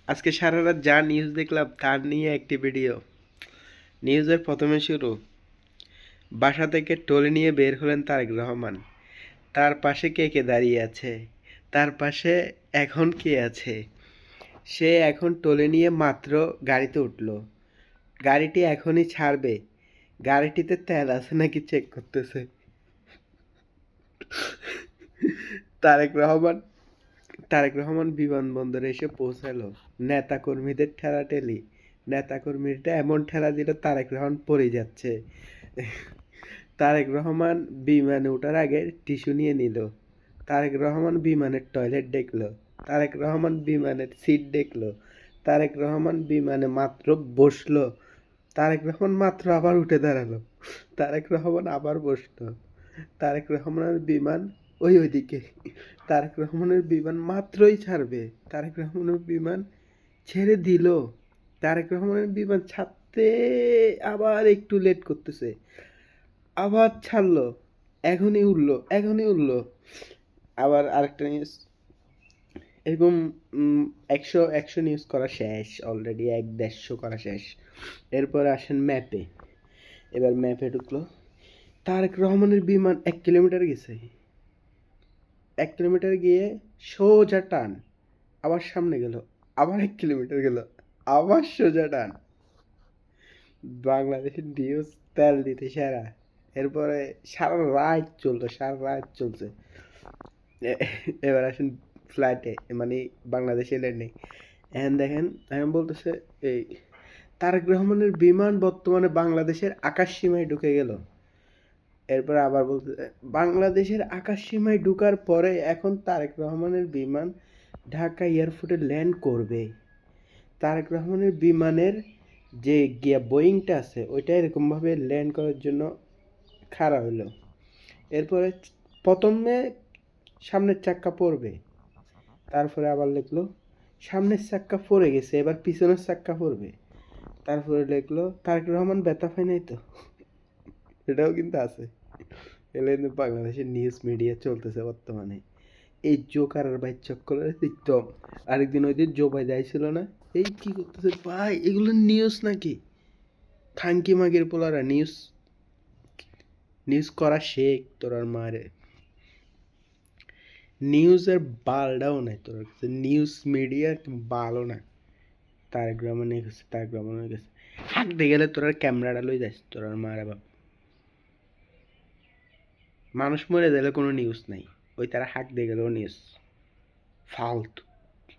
আজকে সারা রাত যা নিউজ দেখলাম তার নিয়ে একটি ভিডিও। নিউজের প্রথমে শুরু, বাসা থেকে ট্রলি নিয়ে বের হলেন তারেক রহমান। তার পাশে কে কে দাঁড়িয়ে আছে, তার পাশে এখন কে আছে। সে এখন ট্রলি নিয়ে মাত্র গাড়িতে উঠলো, গাড়িটি এখনই ছাড়বে, গাড়িটিতে তেল আছে নাকি চেক করতেছে। তারেক রহমান তারেক রহমান বিমানবন্দরে এসে পৌঁছালো। নেতাকর্মীদের ঠেলাঠেলি, নেতাকর্মীটা এমন ঠেলা দিল তারেক রহমান পড়ে যাচ্ছে। তারেক রহমান বিমানে ওঠার আগে টিস্যু নিয়ে নিল। তারেক রহমান বিমানের টয়লেট দেখলো। তারেক রহমান বিমানের সিট দেখলো। তারেক রহমান বিমানে মাত্র বসলো, তারেক রহমান মাত্র আবার উঠে দাঁড়ালো। তারেক রহমান আবার বসলো। তারেক রহমানের বিমান ওইদিকে। তারেক রহমানের বিমান মাত্রই ছাড়বে, তারেক রহমানের বিমান ছেড়ে দিল। তারেক রহমানের বিমান ছাড়তে আবার একটু লেট করতেছে, আবার ছাড়লো, এখনই উঠলো। আবার আরেকটা নিউজ, এরকম 100 নিউজ করা শেষ অলরেডি, 150 করা শেষ। এরপরে আসেন ম্যাপে। এবার ম্যাপে ঢুকলো, তারেক রহমানের বিমান 1 কিলোমিটার গেছে। 1 কিলোমিটার গিয়ে সোজা টান, আবার সামনে গেল, আবার 1 কিলোমিটার গেল, আবার সোজা টান। বাংলাদেশের নিউজ তেল দিতে সেরা। এরপরে সারা রাত চলছে। এবার আসেন ফ্লাইটে, মানে বাংলাদেশে ল্যান্ডিং। এখন দেখেন, এখন বলতেছে এই তারেক রহমানের বিমান বর্তমানে বাংলাদেশের আকাশ সীমায় ঢুকে গেল। এরপর আবার বলতে, বাংলাদেশের আকাশ সীমায় ঢুকার পরে এখন তারেক রহমানের বিমান ঢাকা এয়ারপোর্টে ল্যান্ড করবে। তারেক রহমানের বিমানের যে গিয়া বোয়িংটা আছে ওইটা এরকমভাবে ল্যান্ড করার জন্য খাড়া হলো। এরপরে প্রথমে সামনের চাক্কা পড়বে, তারপরে আবার লিখলো সামনের চাক্কা পড়ে গেছে, এবার পিছনের চাক্কা পড়বে। তারপরে লিখলো তারেক রহমান ব্যথা পায় নাই তো। এটাও কিন্তু আছে। এগুলো কিন্তু বাংলাদেশের নিউজ মিডিয়া চলতেছে বর্তমানে। এই জোকার আর ভাই চক্করে একদম। আরেকদিন ওই দিন জো ভাই যাইছিল না, এই কি করতেছে ভাই, এগুলো নিউজ নাকি? খাঙ্কি মাগের পোলারা নিউজ নিউজ করা শেখ তোরার মারে। নিউজের বালটাও নাই তোর কাছে, নিউজ মিডিয়া বালও না। তারেক রহমানে গেছে, তারেক রহমানে গেছে, হাঁকতে গেলে তোরা ক্যামেরাটা লই যাস তোরার মারে বাপ। মানুষ মরে গেলে কোনো নিউজ নাই, ওই তারা হাঁক দিয়ে গেলেও নিউজ ফালতু।